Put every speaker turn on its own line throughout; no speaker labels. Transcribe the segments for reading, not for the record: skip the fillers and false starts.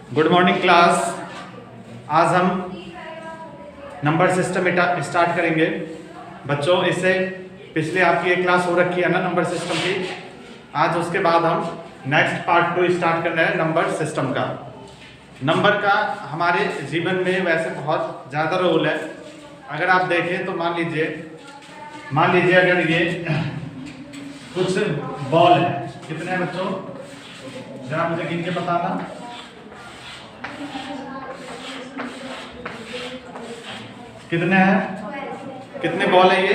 Good morning class. आज हम number system start करेंगे बच्चों। इससे पिछले आपकी एक क्लास हो रखी है ना नंबर सिस्टम की। आज उसके बाद हम नेक्स्ट पार्ट 2 स्टार्ट करना है नंबर सिस्टम का। नंबर का हमारे जीवन में वैसे बहुत ज़्यादा रोल है। अगर आप देखें तो मान लीजिए अगर ये कुछ बॉल है, कितने हैं बच्चों जरा मुझे गिन के बताना। कितने हैं, कितने बॉल है? ये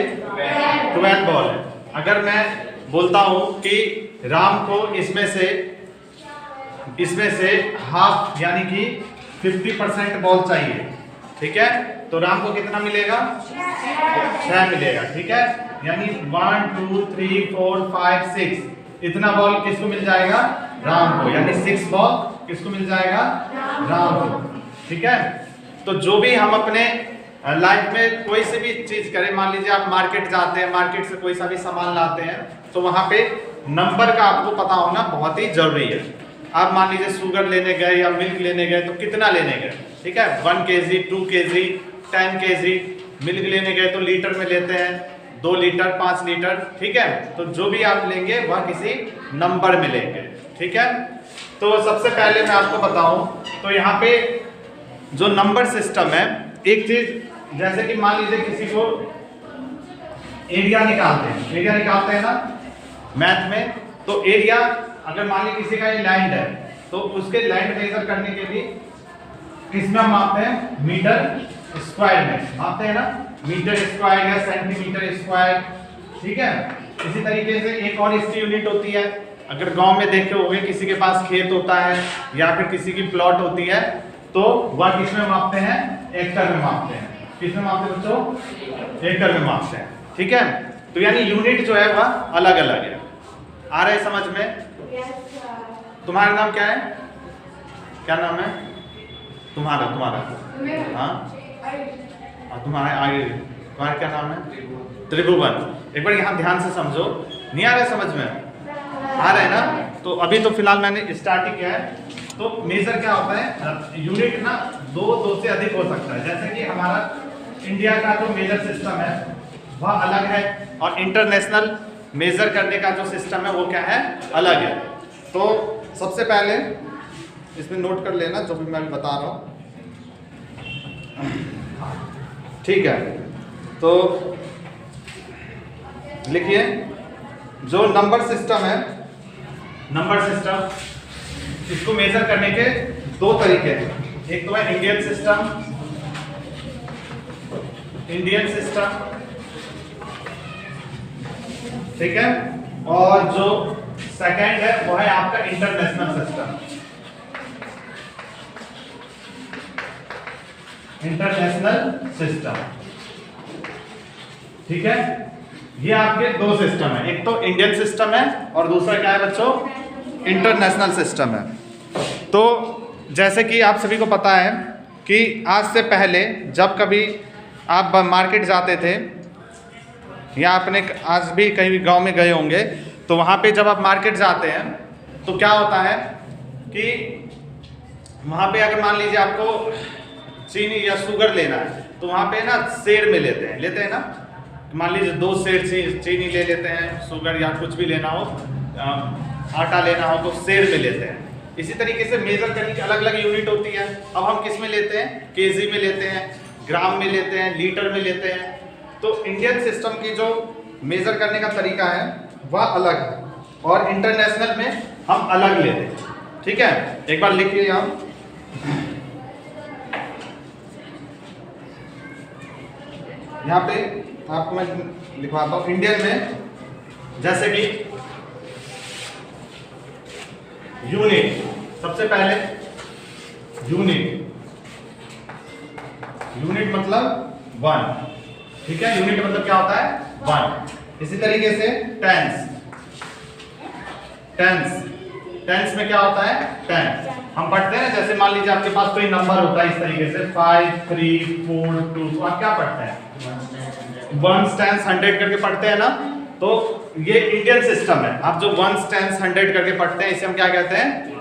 12 बॉल है। अगर मैं बोलता हूं कि राम को इसमें से हाफ यानी कि 50% बॉल चाहिए, ठीक है, तो राम को कितना मिलेगा? 6 मिलेगा, ठीक है। यानी 1 2 3 4 5 6 इतना बॉल किसको मिल जाएगा? राम को। यानी 6 बॉल किसको मिल जाएगा? राम को, ठीक है। तो जो भी हम अपने लाइफ में कोई से भी चीज करें, मान लीजिए आप मार्केट जाते हैं, मार्केट से कोई सा भी सामान लाते हैं, तो वहां पे नंबर का आपको पता होना बहुत ही जरूरी है। आप मान लीजिए शुगर लेने गए या मिल्क लेने गए तो कितना लेने गए, ठीक है, 1 kg 2 kg 10 kg। मिल्क लेने गए तो लीटर में लेते हैं, 2 लीटर 5 लीटर, ठीक है। तो जो भी आप लेंगे वह किसी नंबर में लेंगे, ठीक है। तो सबसे पहले मैं आपको बताऊं तो यहाँ पे जो नंबर सिस्टम है, एक चीज जैसे कि मान लीजिए किसी को एरिया निकालते हैं ना मैथ में। तो एरिया अगर मान लीजिए किसी का ये लैंड है तो उसके लैंड मेजर करने के लिए किसमें हम मापते हैं? मीटर स्क्वायर में मापते हैं ना, मीटर स्क्वायर या सेंटीमीटर स्क्वायर, ठीक है। इसी तरीके से एक और इसकी यूनिट होती है। अगर गांव में देखे होंगे किसी के पास खेत होता है या फिर किसी की प्लॉट होती है तो वह किसमें मापते हैं? एकड़ में मापते हैं। किसमें मापते हैं बच्चों? एकड़ में मापते हैं, ठीक है। तो यानी यूनिट जो है वह अलग अलग है। आ रहा है समझ में? तुम्हारा नाम क्या है? क्या नाम है तुम्हारा? हाँ, तुम्हारा क्या नाम है? त्रिभुवन। एक बार यहाँ ध्यान से समझो। नहीं आ रहा है समझ में? आ रहा है ना? तो अभी तो फिलहाल मैंने स्टार्ट ही किया है। तो मेजर क्या होता है? यूनिट ना दो से अधिक हो सकता है। जैसे कि हमारा इंडिया का जो मेजर सिस्टम है वह अलग है और इंटरनेशनल मेजर करने का जो सिस्टम है वो क्या है? अलग है। तो सबसे पहले इसमें नोट कर लेना जो भी मैं बता रहा हूँ, ठीक है। तो लिखिए, जो नंबर सिस्टम है, नंबर सिस्टम इसको मेजर करने के 2 तरीके हैं। एक तो है इंडियन सिस्टम, ठीक है, और जो सेकंड है वो है आपका इंटरनेशनल सिस्टम। ठीक है। ये आपके 2 सिस्टम है, एक तो इंडियन सिस्टम है और दूसरा क्या है बच्चों? इंटरनेशनल सिस्टम है। तो जैसे कि आप सभी को पता है कि आज से पहले जब कभी आप मार्केट जाते थे या आपने आज भी कहीं गांव में गए होंगे तो वहाँ पे जब आप मार्केट जाते हैं तो क्या होता है कि वहाँ पे अगर मान लीजिए आपको चीनी या शुगर लेना है तो वहाँ पे ना सेर में लेते हैं ना। मान लीजिए 2 सेर चीनी ले लेते हैं, शुगर या कुछ भी लेना हो, आटा लेना हो तो सेर में लेते हैं। इसी तरीके से मेजर करने की अलग अलग यूनिट होती है। अब हम किस में लेते हैं? केजी में लेते हैं, ग्राम में लेते हैं, लीटर में लेते हैं। तो इंडियन सिस्टम की जो मेजर करने का तरीका है वह अलग है और इंटरनेशनल में हम अलग लेते हैं, ठीक है। एक बार लिखिए हम, यहाँ पे आपको मैं लिखवाता हूँ। इंडियन में जैसे कि यूनिट, सबसे पहले यूनिट मतलब 1, ठीक है। यूनिट मतलब क्या होता है? 1। इसी तरीके से टेंस में क्या होता है? 10। हम पढ़ते हैं जैसे मान लीजिए आपके पास कोई नंबर होता है इस तरीके से 5 3 4 2, तो आप क्या पढ़ते हैं? 1 10 100 करके पढ़ते हैं ना। तो ये इंडियन सिस्टम है। आप जो 1 10 100 करके पढ़ते हैं इसे हम क्या कहते हैं?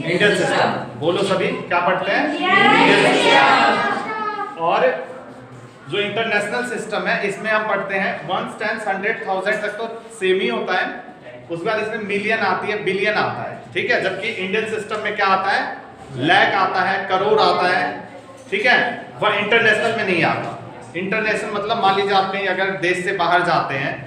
Indian system. बोलो सभी क्या पढ़ते हैं? Indian system. और जो इंटरनेशनल सिस्टम है इसमें हम पढ़ते हैं 1, 10, 100, 1000 तक तो सेम ही होता है, उसके बाद इसमें मिलियन आती है, बिलियन आता है, ठीक है। जबकि इंडियन सिस्टम में क्या आता है? लाख आता है, करोड़ आता है, ठीक है। वह इंटरनेशनल में नहीं आता। इंटरनेशनल मतलब मान लीजिए आप कहीं अगर देश से बाहर जाते हैं,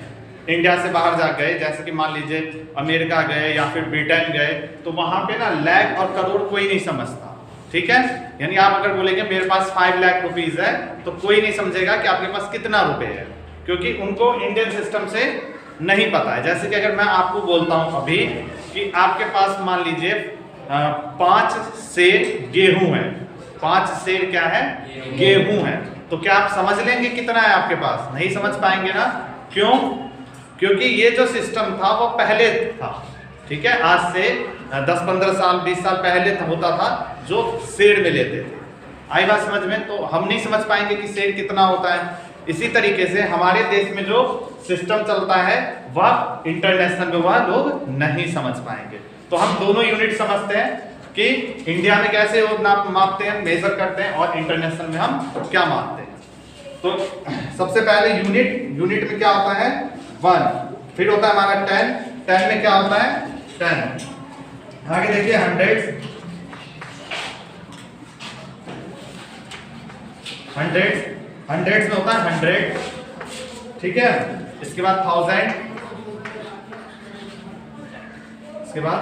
इंडिया से बाहर जा गए, जैसे कि मान लीजिए अमेरिका गए या फिर ब्रिटेन गए, तो वहां पे ना लाख और करोड़ कोई नहीं समझता, ठीक है। यानी आप अगर बोलेंगे मेरे पास 5 लाख रुपीज है, तो कोई नहीं समझेगा कि आपके पास कितना रुपए है, क्योंकि उनको इंडियन सिस्टम से नहीं पता है। जैसे कि अगर मैं आपको बोलता हूं अभी कि आपके पास मान लीजिए 5 सेर गेहूं है, 5 सेर क्या है? गेहूं है, तो क्या आप समझ लेंगे कितना है आपके पास? नहीं समझ पाएंगे ना। क्यों? क्योंकि ये जो सिस्टम था वो पहले था, ठीक है। आज से 10-15 साल 20 साल पहले होता था जो सेर में लेते थे। आई बात समझ में? तो हम नहीं समझ पाएंगे कि सेर कितना होता है। इसी तरीके से हमारे देश में जो सिस्टम चलता है वह इंटरनेशनल में वह लोग नहीं समझ पाएंगे। तो हम दोनों यूनिट समझते हैं कि इंडिया में कैसे मापते हैं, मेजर करते हैं, और इंटरनेशनल में हम क्या मापते हैं। तो सबसे पहले यूनिट में क्या होता है? 1, फिर होता है हमारा 10, 10 में क्या होता है? 10। आगे देखिए 100 में होता है 100, ठीक है। इसके बाद 1000, इसके बाद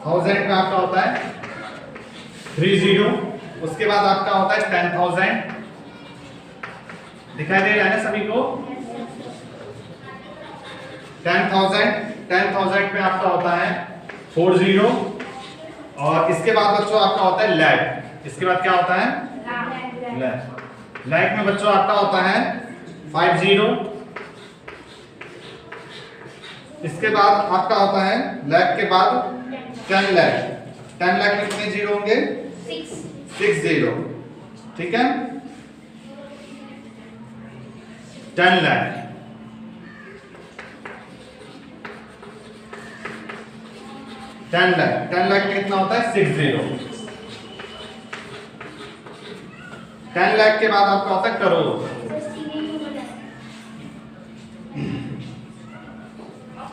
1000 में आपका होता है 30, उसके बाद आपका होता है 10,000। दिखाई दे रहा है ना सभी को? 10,000 में आपका होता है 40, और इसके बाद बच्चों आपका होता है लाख। इसके बाद क्या होता है? लाख में बच्चों आपका होता है 50। इसके बाद आपका होता है लाख के बाद 10 लाख। 10 लाख में कितने जीरो होंगे? 6 जीरो, ठीक है। 10 लाख, 10 लाख में कितना होता है? 6 जीरो। 10 लाख के बाद आपका होता है करोड़,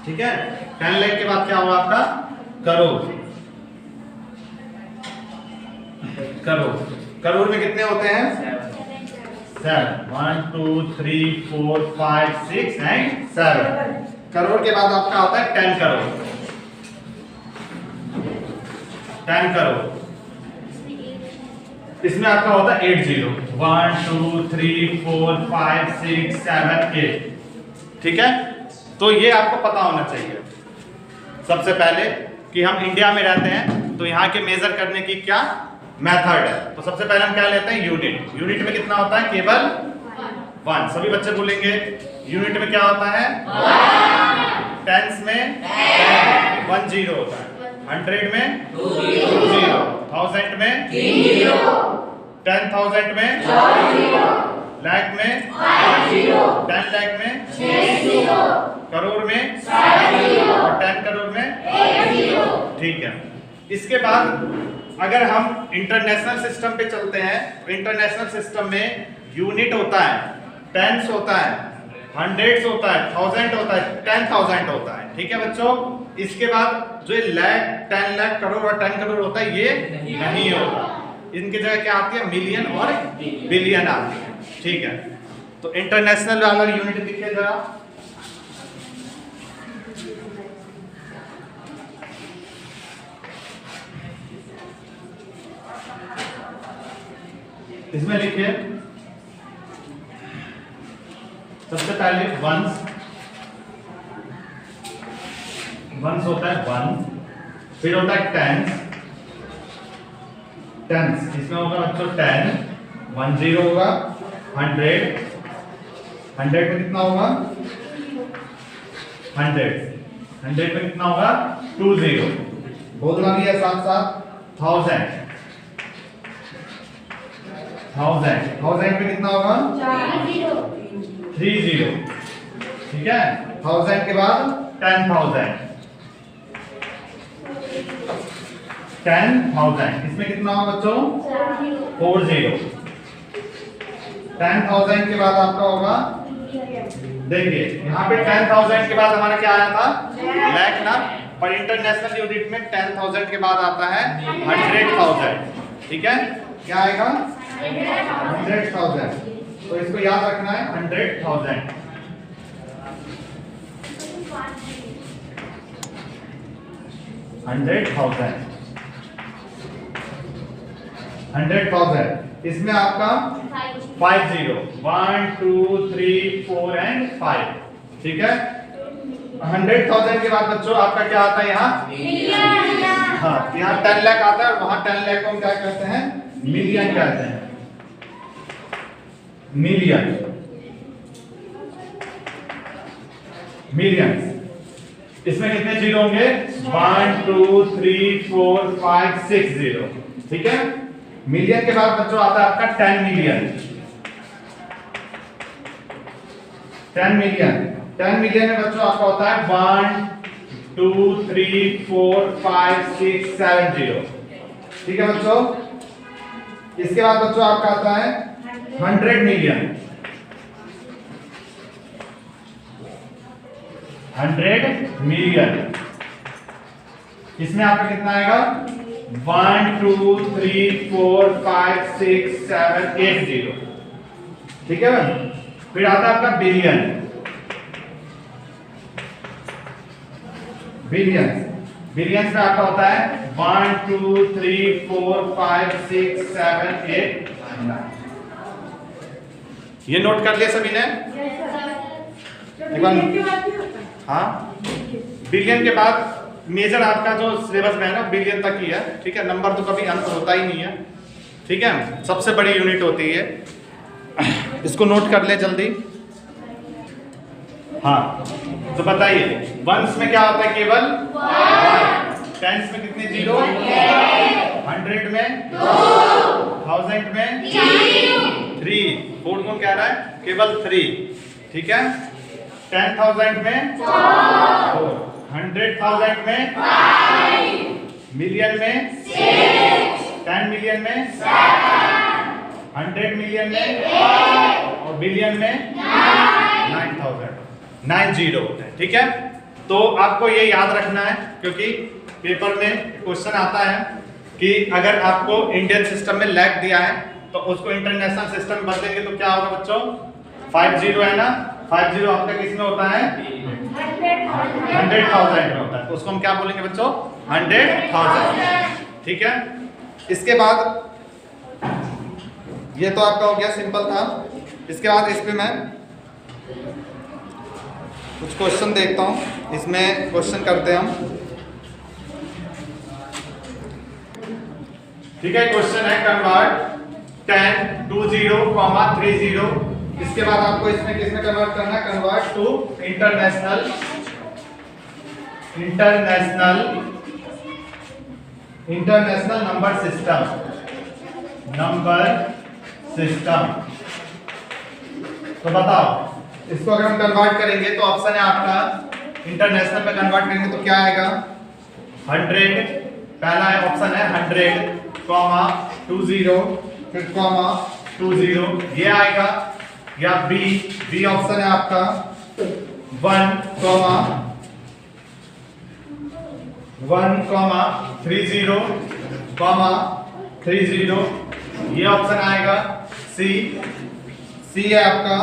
ठीक है। 10 लाख के बाद क्या होगा आपका? करोड़। करोड़ में कितने होते हैं? 7, 1, 2, 3, 4, 5, 6 एंड 7। करोड़ के बाद आपका होता है 10 करोड़। 10 करोड़, इसमें आपका होता है 8 जीरो। 1, 2, 3, 4, 5, 6, 7, 8, ठीक है। तो ये आपको पता होना चाहिए सबसे पहले कि हम इंडिया में रहते हैं, तो यहाँ के मेजर करने की क्या मेथड है। तो सबसे पहले हम क्या लेते हैं? यूनिट में कितना होता है? केवल 1। सभी बच्चे बोलेंगे यूनिट में क्या होता है? 10s में 1 जीरो होता है, 100 में 2 जीरो, 1000 में 3 जीरो, 10,000 में 4 जीरो, लाख में 5 जीरो, 10 लाख में 6 जीरो, करोड़ में 7 जीरो, और 10 करोड़ में 1 जीरो, ठीक है। इसके बाद अगर हम इंटरनेशनल सिस्टम पे चलते हैं, तो इंटरनेशनल सिस्टम में यूनिट होता है, टेंस होता है, हंड्रेड्स होता है, 1000 होता है, 10,000 होता है, ठीक है बच्चों। इसके बाद जो लाख, 10 लाख, करोड़ और 10 करोड़ होता है ये नहीं होता। इनकी जगह क्या आती है? मिलियन और बिलियन आती है, ठीक है। तो इंटरनेशनल वाला यूनिट दिखे जरा। इसमें लिखिए सबसे पहले वंस होता है 1, फिर होता है टेंस, इसमें होगा बच्चों 10, 1 जीरो होगा, 100 में कितना होगा? 100 में कितना होगा? 2 जीरो। बोलना भी है साथ साथ। 1000 में कितना होगा? 3 जीरो, ठीक है। 1000 के बाद 10,000, 10,000। इसमें कितना होगा बच्चों? 40। 10,000 के बाद आपका होगा, देखिए यहाँ पे 10,000 के बाद हमारा क्या आया था? लाख ना, पर इंटरनेशनल यूनिट में 10,000 के बाद आता है 100,000। ठीक है, क्या आएगा? 100,000। तो इसको याद रखना है 100,000। 100,000 इसमें आपका 50 1 2 3 4 एंड 5। ठीक है, 100,000 के बाद बच्चों आपका क्या आता है यहाँ? हाँ, यहाँ 10 लाख आता है और वहां 10 लाख को हम क्या कहते हैं? मिलियन कहते हैं। Million, millions. इसमें कितने जीरो होंगे? 1 2 3 4 5 6 जीरो। ठीक है, मिलियन के बाद बच्चों आता है आपका 10 मिलियन। 10 मिलियन, 10 मिलियन में बच्चों आपका होता है 1 2 3 4 5 6 7 जीरो। ठीक है बच्चों, इसके बाद बच्चों आपका आता है 100 मिलियन। 100 मिलियन, इसमें आपका कितना आएगा? 1 2 3 4 5 6 7 8 जीरो। ठीक है, फिर आता है आपका बिलियन। बिलियंस, बिलियंस में आपका होता है 1 2 3 4 5 6 7 8 9। ये नोट कर लिया सभी ने? हाँ, बिलियन के बाद मेजर आपका जो सिलेबस में है ना, बिलियन तक ही है। ठीक है, नंबर तो कभी अंत होता ही नहीं है। ठीक है, सबसे बड़ी यूनिट होती है, इसको नोट कर ले जल्दी। हाँ, तो बताइए, वंस में क्या होता है? केवल 1। टेंस में कितने जीरो? 100 में 2, 1000 में 3, फोर्थ को क्या रहा है? केवल 3। ठीक है, 10,000 में 4, 100,000 में 5, मिलियन में 6, 10 मिलियन में 7, 100 मिलियन में 8 और बिलियन में 9,000। 9 जीरो होते हैं। ठीक है, तो आपको ये याद रखना है, क्योंकि पेपर में क्वेश्चन आता है कि अगर आपको इंडियन सिस्टम में लाख दिया है तो उसको इंटरनेशनल सिस्टम में बदलेंगे तो क्या होगा बच्चों? 50 है ना, 50 आपका किस में होता है? 100,000 में होता है, तो उसको हम क्या बोलेंगे बच्चों? 100,000। ठीक है, इसके बाद ये तो आपका हो गया, सिंपल था। इसके बाद इस पे मैं कुछ क्वेश्चन देखता हूं, इसमें क्वेश्चन करते हैं हम। ठीक है, क्वेश्चन है कन्वर्ट 10 2 0, 3 0। इसके बाद आपको इसमें किसमें कन्वर्ट करना है? Convert to international number system. तो बताओ, इसको अगर हम कन्वर्ट करेंगे तो ऑप्शन है आपका इंटरनेशनल में कन्वर्ट करेंगे तो क्या आएगा? 100, पहला है ऑप्शन है 100, 20 फिर 20 ये आएगा। या बी ऑप्शन है आपका 1, 30, ये ऑप्शन आएगा। सी है आपका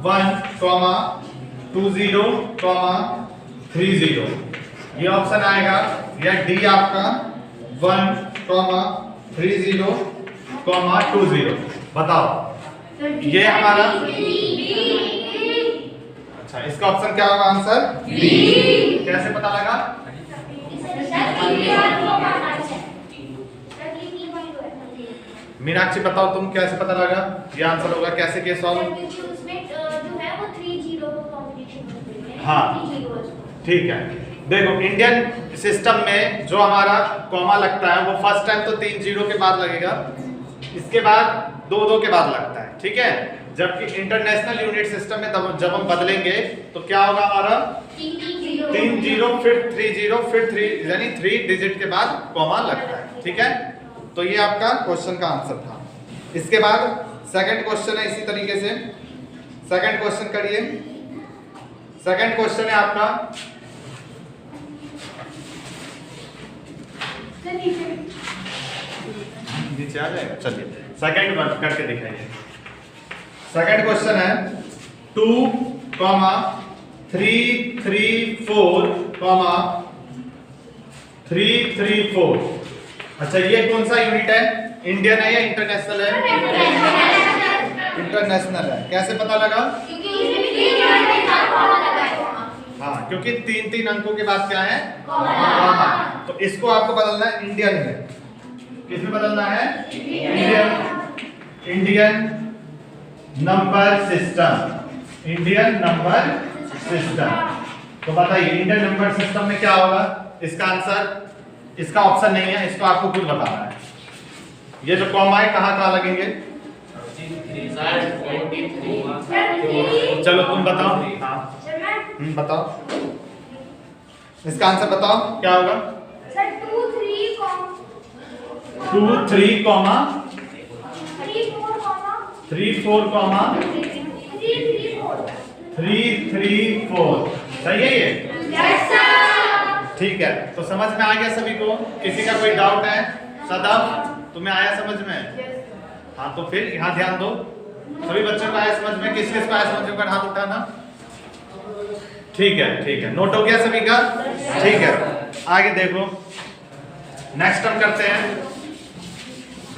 1, 20, 30, ये ऑप्शन आएगा। या डी आपका 1, 30, 20। बताओ ये हमारा, अच्छा इसका ऑप्शन क्या होगा? Answer B. कैसे पता लगा? मीनाक्षी बताओ तुम, कैसे पता लगा ये आंसर होगा? कैसे केस सॉल्व? हाँ ठीक है, देखो इंडियन सिस्टम में जो हमारा कॉमा लगता है वो फर्स्ट टाइम तो 3 जीरो के बाद लगेगा, इसके बाद 2 2 के बाद लगता है। ठीक है, जबकि इंटरनेशनल यूनिट सिस्टम में जब हम बदलेंगे तो क्या होगा हमारा 3 0 फिर 3 0 फिर 3 यानी 3 डिजिट के बाद कॉमा लगता है। ठीक है, तो ये आपका क्वेश्चन का आंसर था। इसके बाद सेकंड क्वेश्चन है इसी तरीके से। सेकंड क्वेश्चन करिए। सेकंड क्वेश्चन है आपका नीचे आ जाएगा। चलिए सेकंड वर्क करके दिखाइए। सेकंड क्वेश्चन है 2, 3 3 4, 3 3 4। अच्छा, ये कौन सा यूनिट है? इंडियन है या इंटरनेशनल है? इंटरनेशनल है। कैसे पता लगा? हाँ, क्योंकि 3 अंकों के बाद क्या है? कॉमा। तो इसको आपको बदलना है इंडियन में। किसमें बदलना है? Indian number system. Indian number system. तो बताइए इंडियन नंबर सिस्टम में क्या होगा? इसका आंसर, इसका ऑप्शन नहीं है, इसको आपको खुद बताना है। ये जो कॉमा है कहाँ लगेंगे? चलो तुम बताओ। हाँ बताओ, इसका आंसर बताओ क्या होगा? 2 3 कॉमा 3 4 3 3 4। सही है ये? ठीक है, तो समझ में आ गया सभी को? किसी का कोई डाउट है? सदफ, तुम्हें आया समझ में? हाँ, तो फिर यहाँ ध्यान दो। सभी बच्चों को आया समझ में? किस किस को आया समझ में? हाथ उठाना। ठीक है, नोट हो गया सभी का? ठीक है, आगे देखो। नेक्स्ट हम करते हैं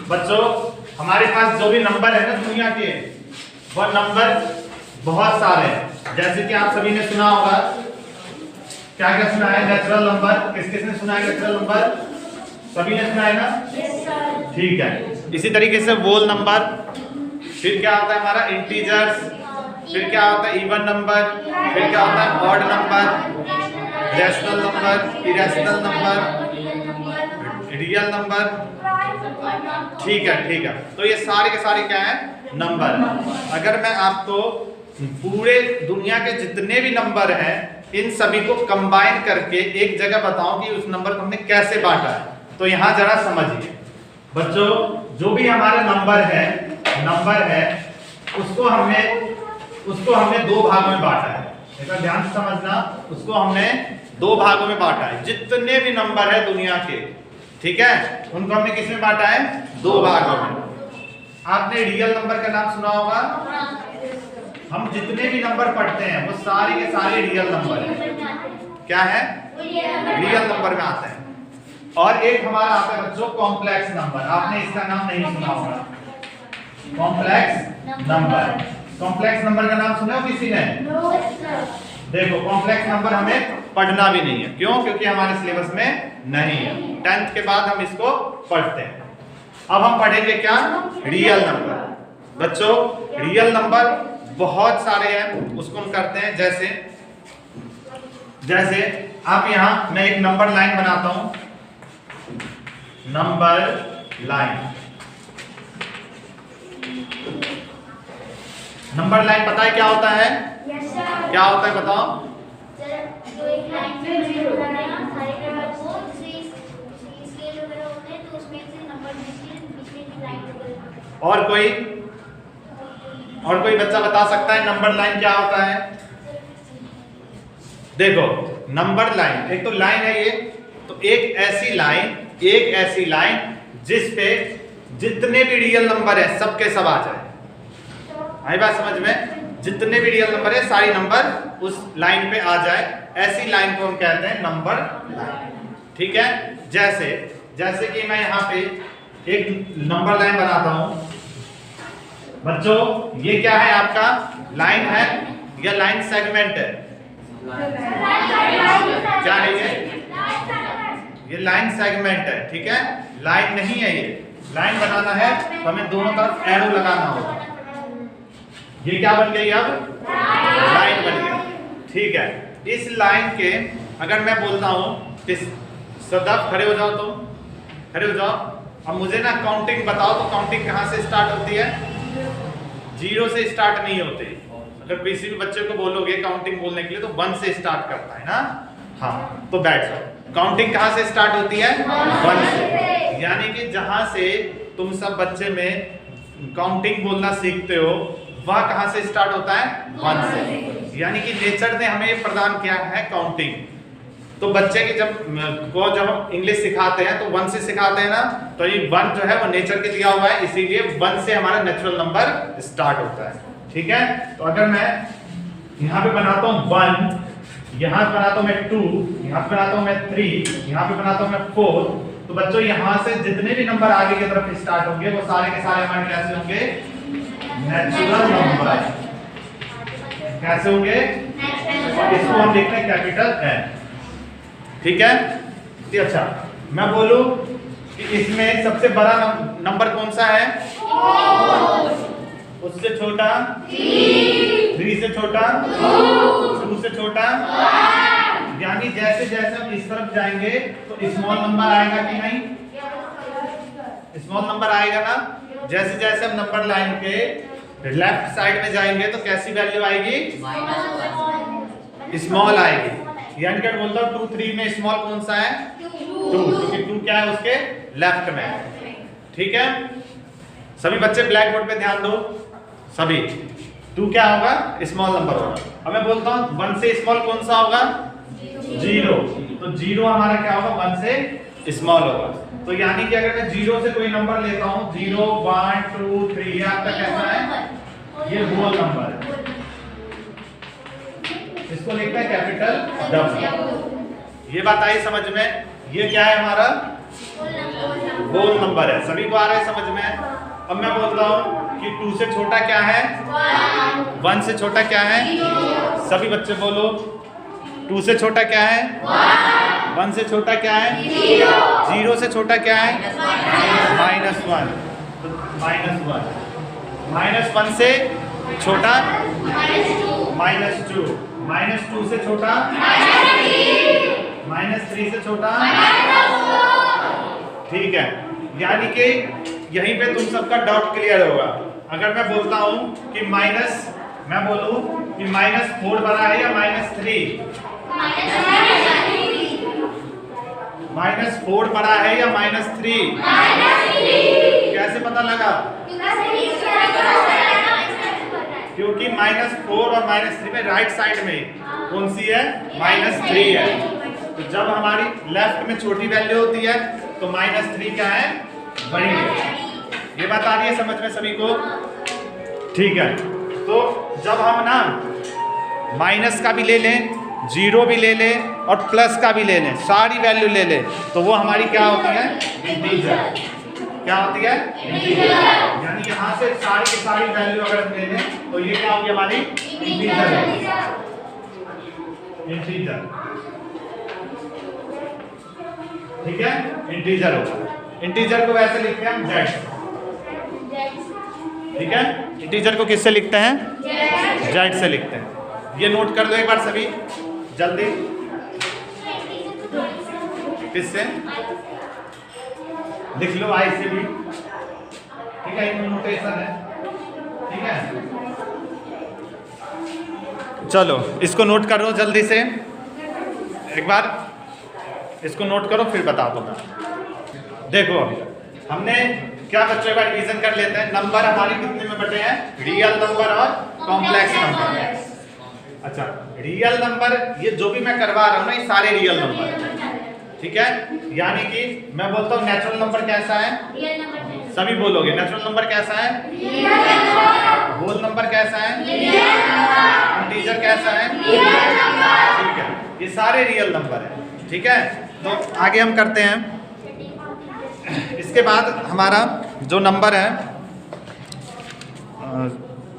बच्चों, हमारे पास जो भी नंबर है ना दुनिया के, वह नंबर बहुत सारे हैं। जैसे कि आप सभी ने सुना होगा, क्या क्या सुना है? Natural number. किस किस ने सुना है नेचुरल नंबर? सभी ने सुना है ना? ठीक है, इसी तरीके से वोल नंबर, फिर क्या होता है हमारा? इंटीजर्स, फिर क्या होता है? इवन नंबर, फिर क्या होता है? Odd number, rational number, irrational number, real number. ठीक है, तो ये सारे के सारे क्या है? नंबर। अगर मैं आपको पूरे दुनिया के जितने भी नंबर हैं इन सभी को कंबाइन करके एक जगह बताऊं कि उस नंबर को हमने कैसे बांटा है, तो यहां जरा समझिए बच्चों। जो भी हमारा नंबर है उसको हमने 2 भागों में बांटा है। इसका ध्यान से समझना, उसको हमने 2 भागों में बांटा है। जितने भी नंबर है दुनिया के, ठीक है, उनको हमने किस में बांटा है? 2 भागों में। आपने रियल नंबर का नाम सुना होगा। हम जितने भी नंबर पढ़ते हैं वो सारे के सारे रियल नंबर हैं। क्या है? रियल नंबर में आते हैं। और एक हमारा आता है बच्चों कॉम्प्लेक्स नंबर। आपने इसका नाम नहीं सुना होगा, कॉम्प्लेक्स नंबर। कॉम्प्लेक्स नंबर का नाम सुना हो किसी ने? देखो, कॉम्प्लेक्स नंबर हमें पढ़ना भी नहीं है। क्यों? क्योंकि हमारे सिलेबस में नहीं है। 10th के बाद हम इसको पढ़ते हैं। अब हम पढ़ेंगे क्या? Real number. बच्चों, रियल नंबर बहुत सारे हैं, उसको हम करते हैं। जैसे आप यहां मैं एक नंबर लाइन बनाता हूं। नंबर लाइन, नंबर लाइन पता है क्या होता है? क्या होता है बताओ? और कोई बच्चा बता सकता है नंबर लाइन क्या होता है? देखो, नंबर लाइन एक तो लाइन है ये, तो एक ऐसी लाइन जिस पे जितने भी रियल नंबर है सबके सब आ जाए। आई बात समझ में? जितने भी रियल नंबर है सारी नंबर उस लाइन पे आ जाए, ऐसी लाइन को हम कहते हैं नंबर लाइन। ठीक है, जैसे कि मैं यहाँ पे एक नंबर लाइन बनाता हूँ। बच्चों, ये क्या है? आपका लाइन है या लाइन सेगमेंट है? क्या है ये लाइन सेगमेंट है। ठीक है, लाइन नहीं है। ये लाइन बनाना है तो हमें दोनों तरफ एरो लगाना होगा। ये क्या बन गई? अब लाइन बन गई। ठीक है, इस लाइन के अगर मैं बोलता हूँ सदफ खड़े हो जाओ, तो खड़े हो जाओ। अब मुझे ना काउंटिंग बताओ, तो काउंटिंग कहाँ से स्टार्ट होती है? जीरो से स्टार्ट नहीं होते। अगर किसी भी बच्चे को बोलोगे काउंटिंग बोलने के लिए तो 1 से स्टार्ट करता है ना। हाँ, तो दैट्स ऑल। काउंटिंग कहाँ से स्टार्ट होती है? 1 से। यानी कि जहां से तुम सब बच्चे में काउंटिंग बोलना सीखते हो वह कहां से स्टार्ट होता है? 1 से। यानी कि नेचर ने हमें प्रदान किया है काउंटिंग। तो बच्चे की जब हम इंग्लिश सिखाते हैं तो 1 से सिखाते हैं ना, तो ये 1 जो है वो नेचर के दिया हुआ है, इसीलिए 1 से हमारा नेचुरल नंबर स्टार्ट होता है। ठीक है, तो अगर मैं यहाँ पे बनाता हूँ 1, यहाँ पे बनाता हूँ मैं 2, यहाँ पे बनाता हूँ मैं 3, यहाँ पे बनाता हूँ मैं 4, तो बच्चों यहाँ से जितने भी नंबर आगे की तरफ स्टार्ट होंगे वो सारे के सारे हमारे कैसे होंगे? Natural number. कैसे होंगे? इसको हम लिखते हैं कैपिटल N। ठीक है, तो अच्छा मैं बोलूं कि इसमें सबसे बड़ा नंबर कौन सा है? उससे छोटा 3 से छोटा 2 से छोटा। यानी जैसे जैसे हम इस तरफ जाएंगे तो स्मॉल नंबर आएगा कि नहीं? स्मॉल नंबर आएगा ना। जैसे जैसे हम नंबर लाइन के लेफ्ट साइड में जाएंगे तो कैसी वैल्यू आएगी? स्मॉल आएगी। यानी क्या बोलता हूँ 2 3 में स्मॉल कौन सा है? 2, क्योंकि 2 क्या है उसके लेफ्ट में। ठीक है, सभी बच्चे ब्लैक बोर्ड पे ध्यान दो। सभी 2 क्या होगा? स्मॉल नंबर होगा। अब मैं बोलता हूँ 1 से स्मॉल कौन सा होगा? 0। तो 0 हमारा क्या होगा? 1 से स्मॉल होगा। तो यानी कि अगर मैं 0 से कोई नंबर लेता हूँ 0 1 2 3, ये आपका कैसा है? ये होल नंबर है। इसको लिखते हैं कैपिटल W। ये बात आई समझ में? ये क्या है हमारा? होल नंबर है। सभी को आ रहा है समझ में? अब मैं बोलता हूँ कि 2 से छोटा क्या है? 1 से छोटा क्या है? सभी बच्चे बोलो 2 से छोटा क्या है? 1 से छोटा क्या है? 0 से छोटा क्या है? -1। -1 से छोटा -2। -2 से छोटा -3 से छोटा। ठीक है, यानी कि यहीं पे तुम सबका डाउट क्लियर होगा। अगर मैं बोलता हूं कि मैं बोलूं कि -4 बड़ा है या -3? -4 बड़ा है या -3? कैसे पता लगा? क्योंकि -4 और -3 में राइट साइड में कौन सी है? -3 है। तो जब हमारी लेफ्ट में छोटी वैल्यू होती है तो -3 क्या है? बड़ी है। ये बात आ रही है समझ में सभी को? ठीक है, तो जब हम ना माइनस का भी ले लें, 0 भी ले लें और प्लस का भी ले लें, सारी वैल्यू ले लें, तो वो हमारी क्या होती है? इंटीजर। क्या होती है? इंटीजर। यानी यहाँ से सारी की सारी वैल्यू अगर हम ले लें तो ये क्या होगी? हमारी इंटीजर है। इंटीजर। ठीक है, इंटीजर होगा। इंटीजर को वैसे लिखते हैं हम Z। ठीक है, इंटीजर को किससे लिखते हैं? Z से लिखते हैं। ये नोट कर दो एक बार सभी जल्दी। किससे? लिख लो I से भी। ठीक है, इनमें नोटेशन है। ठीक है, चलो इसको नोट करो जल्दी से एक बार। इसको नोट करो फिर बता दो मैं। देखो हमने क्या बच्चों का रिवीजन कर लेते हैं। नंबर हमारे कितने में बटे हैं? रियल नंबर और कॉम्प्लेक्स नंबर। अच्छा, रियल नंबर ये जो भी मैं करवा रहा हूँ ना ये सारे रियल नंबर है। ठीक है, यानी कि मैं बोलता हूँ नेचुरल नंबर कैसा है? सभी बोलोगे नेचुरल नंबर कैसा है? होल नंबर कैसा है? इंटीजर कैसा है? ठीक है, ये सारे रियल नंबर है। ठीक है, तो आगे हम करते हैं। इसके बाद हमारा जो नंबर है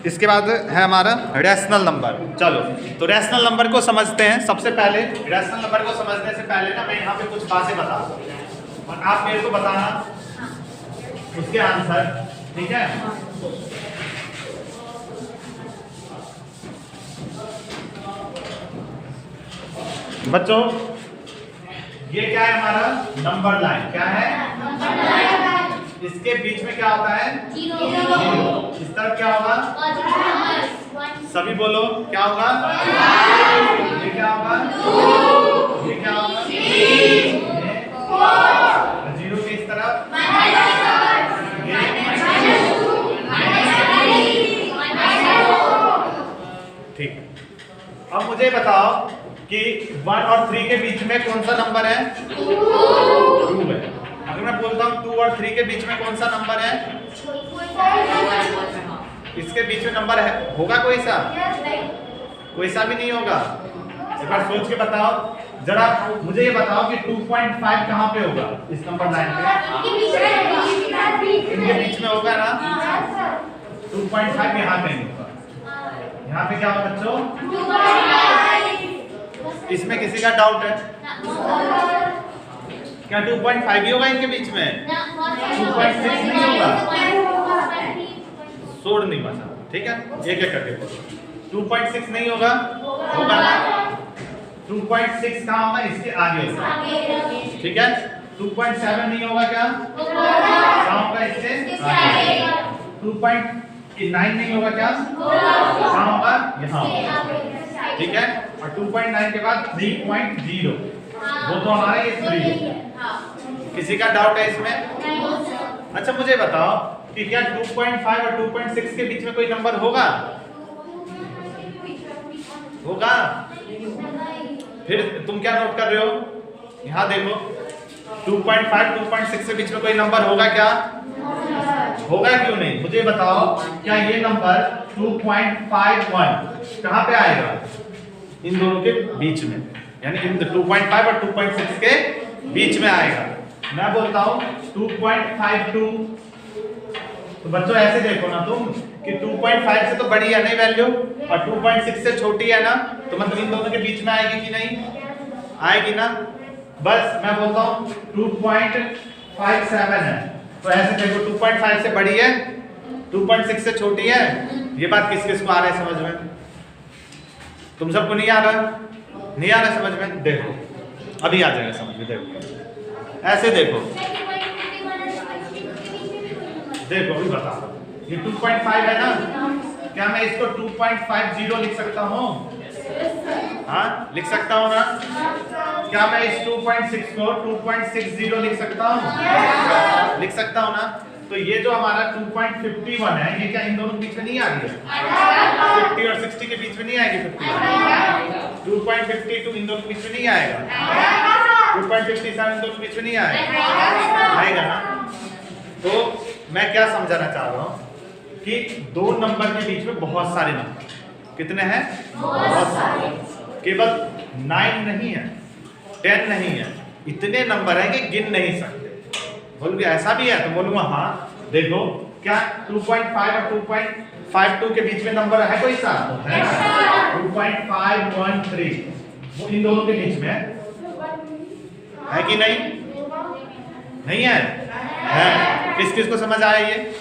इसके बाद है हमारा रैशनल नंबर। चलो तो रैशनल नंबर को समझते हैं। सबसे पहले रैशनल नंबर को समझने से पहले ना मैं यहाँ पे कुछ बातें बता दूँ और आप मेरे को बताना उसके आंसर। ठीक है, बच्चों ये क्या है? हमारा नंबर लाइन। क्या है? इसके बीच में क्या होता है? जीरो। इस तरफ क्या होगा? सभी बोलो क्या होगा? ये क्या होगा? ये क्या होगा? जीरो के इस तरफ ठीक। अब मुझे बताओ कि 1 और 3 के बीच में कौन सा नंबर है? 2 है। अगर मैं बोलता हूँ 2 और 3 के बीच में कौन सा नंबर है? इसके बीच में नंबर है, होगा कोई सा? कोई सा भी नहीं होगा। एक बार सोच के बताओ जरा, मुझे ये बताओ कि 2.5 कहाँ पे होगा? इस नंबर लाइन पे इनके बीच में होगा ना? 2.5 यहाँ पे नहीं होगा। यहाँ पे क्या होगा बच्चों? इसमें किसी का डाउट है क्या? 2.5 ही होगा इनके बीच में? 2.6 नहीं होगा। सोड नहीं बचा, ठीक है? एक एक करके बोलो। 2.6 नहीं होगा, होगा ना? 2.6 कहाँ होगा? इसके आगे होगा, ठीक है? 2.7 नहीं होगा क्या? कहाँ होगा? इससे आगे। 2.9 नहीं होगा क्या? कहाँ होगा? यहाँ होगा, ठीक है? और 2.9 के बाद 3.0, वो तो हमारा ये 3 है। किसी का डाउट है इसमें? अच्छा मुझे बताओ कि क्या 2.5 और 2.6 के बीच में कोई नंबर होगा? होगा? फिर तुम क्या नोट कर रहे हो? यहाँ देखो 2.5 2.6 के बीच में कोई नंबर होगा क्या? होगा क्यों नहीं? मुझे बताओ क्या ये नंबर 2.51 कहाँ पे आएगा? इन दोनों के बीच में, यानी इन 2.5 और 2.6 के बीच में आएगा। मैं बोलता हूँ 2.52, तो बच्चों ऐसे देखो ना तुम कि 2.5 से तो बड़ी है नहीं वैल्यू, और 2.6 से छोटी है ना, तो मतलब इन दोनों के बीच में आएगी कि नहीं? आएगी ना? बस मैं बोलता हूँ 2.57 है, तो ऐसे देखो 2.5 से बड़ी है, 2.6 से छोटी है। ये बात किस किस को आ रहा है समझ में? तुम सबको नहीं आ रहा? नहीं आ रहा समझ में? देखो अभी आ जाएगा समझ में। देखो ऐसे देखो, देखो अभी बता, ये 2.5 है ना, क्या मैं इसको 2.50 लिख सकता हूँ? हाँ लिख सकता हूँ ना? क्या मैं इस 2.6 को 2.60 लिख सकता हूँ? लिख सकता हूँ ना? तो ये जो हमारा 2.51 है, ये क्या इन दोनों के बीच में नहीं आ रही है? 50 और 60 के बीच में नहीं आएगी 51। 2.52 इन दोनों के बीच में नहीं आएगा। 2.57 इन दोनों के बीच में नहीं आएगा, आएगा ना? तो मैं क्या समझाना चाह रहा हूँ कि दो नंबर के बीच में बहुत सारे नंबर, कितने हैं? बहुत सारे। केवल 9 नहीं है, 10 नहीं है, इतने नंबर हैं कि गिन नहीं सकते। बोलोगे ऐसा भी है? तो बोलूंगा हाँ। देखो क्या 2.5 और 2.52 के बीच में नंबर है कोई सा? है 2.513, वो इन दोनों के बीच में है कि नहीं? नहीं है? है। किस किस को समझ आया ये?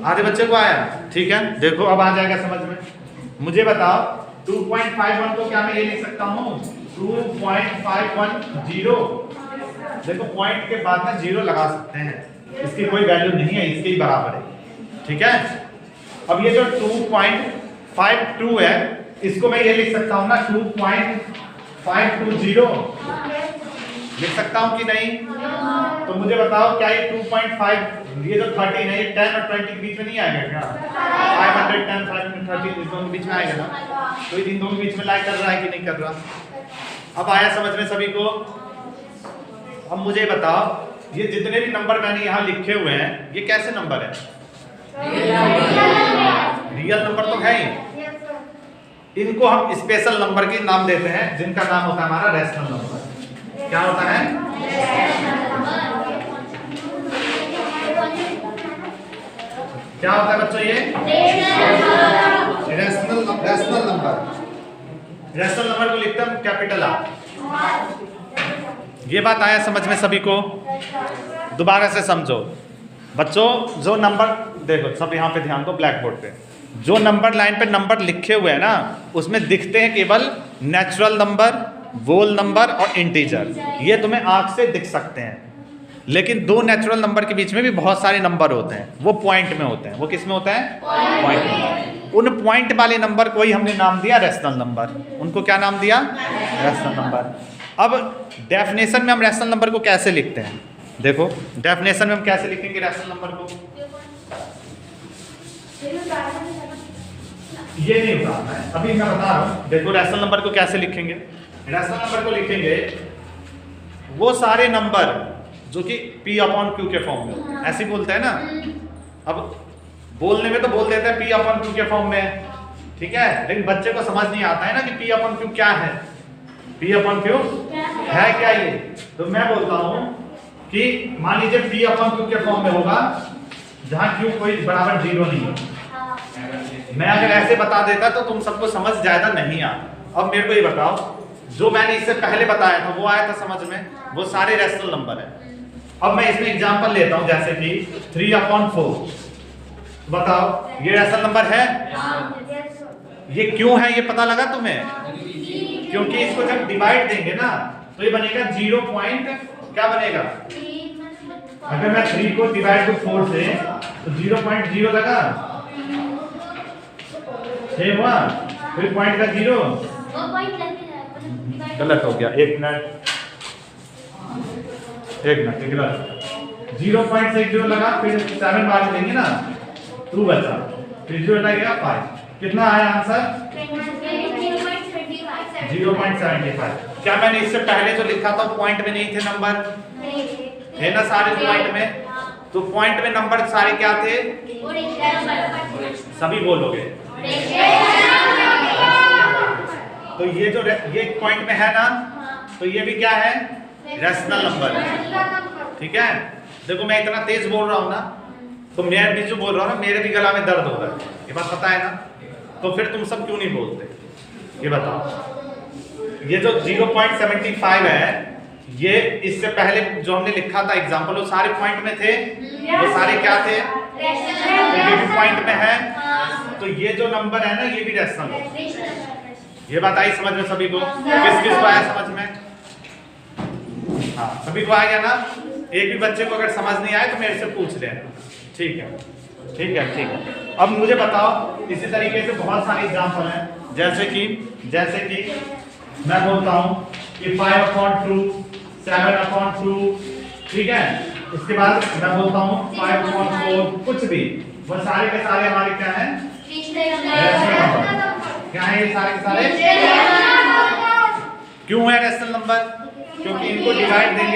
आधे बच्चे को आया? ठीक है, देखो अब आ जाएगा समझ में। मुझे बताओ 2.51 को क्या मैं ये लिख सकता हूँ? 2.510। देखो पॉइंट के बाद में 0 लगा सकते हैं, इसकी कोई वैल्यू नहीं है, इसके ही बराबर है, ठीक है? अब ये जो 2.52 है, इसको मैं ये लिख सकता हूँ ना 2.520 लिख सकता हूँ कि नहीं? तो मुझे बताओ क्या ये 2.5, ये जो 13 है, ये 10 और 20 के बीच में नहीं आएगा क्या? 510 530 इस दोनों के बीच में आएगा ना? तो इन दोनों के बीच में लाइक कर रहा है कि नहीं कर रहा? अब आया समझ में सभी को? अब मुझे बताओ ये जितने भी नंबर मैंने यहाँ लिखे हुए हैं, ये कैसे नंबर है? रियल नंबर तो है ही। इनको हम स्पेशल नंबर के नाम देते हैं, जिनका नाम होता है हमारा रैशनल नंबर। क्या होता है? क्या होता है बच्चों ये? Rational number. रैशनल नंबर को लिखते हैं कैपिटल आर। ये बात आया समझ में सभी को? दोबारा से समझो बच्चों, जो नंबर देखो सब यहाँ पे ध्यान दो, ब्लैक बोर्ड पे जो नंबर लाइन पे नंबर लिखे हुए हैं ना, उसमें दिखते हैं केवल नेचुरल नंबर, वोल नंबर और इंटीजर। ये तुम्हें आंख से दिख सकते हैं, लेकिन दो नेचुरल नंबर के बीच में भी बहुत सारे नंबर होते हैं, वो पॉइंट में होते हैं। वो किस में होता है? पॉइंट में। उन पॉइंट वाले नंबर को ही हमने नाम दिया रैशनल नंबर। उनको क्या नाम दिया? Rational number. अब डेफिनेशन में हम रैशनल नंबर को कैसे लिखते हैं? देखो डेफिनेशन में हम कैसे लिखेंगे रैशनल नंबर को? ये नहीं बताना है, अभी मैं बता रहा हूँ। देखो रैशनल नंबर को कैसे लिखेंगे? रैशनल नंबर को लिखेंगे वो सारे नंबर जो कि P अपॉन Q के फॉर्म में, ऐसे बोलते हैं ना। अब बोलने में तो बोल देते हैं P अपॉन Q के फॉर्म में, ठीक है, लेकिन बच्चे को समझ नहीं आता है ना कि P अपॉन Q क्या है। P अपॉन Q है क्या ये? तो मैं बोलता हूँ कि मान लीजिए P अपॉन Q के फॉर्म में होगा जहाँ Q कोई बराबर 0 नहीं है। मैं अगर ऐसे बता देता तो तुम सबको समझ ज्यादा नहीं आता। अब मेरे को ये बताओ, जो मैंने इससे पहले बताया था वो आया था समझ में? वो सारे रैशनल नंबर है। अब मैं इसमें एग्जांपल लेता हूं, जैसे कि 3 अपॉन 4। बताओ ये रैशनल नंबर है? ये क्यों है ये पता लगा तुम्हें? क्योंकि इसको जब डिवाइड देंगे ना तो ये बनेगा 0 पॉइंट, क्या बनेगा? अगर मैं 3 को डिवाइड टू 4 से तो 0.0 लगा, 6 हुआ, फिर पॉइंट का 0। गलत हो गया, एक मिनट 0.60 लगा, फिर 7 बाद में देंगे ना 2 बचा, फिर 0 लगेगा 5। कितना आया आंसर? 0.75। क्या मैंने इससे पहले जो लिखा था पॉइंट में नहीं थे नंबर? थे ना सारे पॉइंट में? तो पॉइंट में नंबर सारे क्या थे? सभी बोलोगे। तो ये जो ये पॉइंट में है ना, तो ये भी क्या है? रैशनल नंबर है, ठीक है। देखो मैं इतना तेज बोल रहा हूँ ना, तो मैं भी जो बोल रहा हूँ ना मेरे भी गला में दर्द हो रहा है, ये बात पता है ना। तो फिर तुम सब क्यों नहीं बोलते ये बताओ। ये जो 0.75 है, ये इससे पहले जो हमने लिखा था एग्जाम्पल, वो सारे पॉइंट में थे, वो सारे क्या थे? ये भी पॉइंट में है। तो ये जो नंबर है ना ये भी रैशनल है। ये बात आई समझ में सभी को? किस किस को आया समझ में? हाँ सभी को आ गया ना? एक भी बच्चे को अगर समझ नहीं आए तो मेरे से पूछ लेना, ठीक है? ठीक है, ठीक है। अब मुझे बताओ, इसी तरीके से बहुत सारे एग्जाम्पल हैं, जैसे कि मैं बोलता हूँ कि 5 अपॉन 2, 7 अपॉन 2, ठीक है। इसके बाद मैं बोलता हूँ 5 अपॉन 4, कुछ भी, वो सारे के सारे हमारे क्या हैं? क्या है ये सारे के सारे? क्यों है रैशनल नंबर? क्योंकि इनको डिवाइड देंगे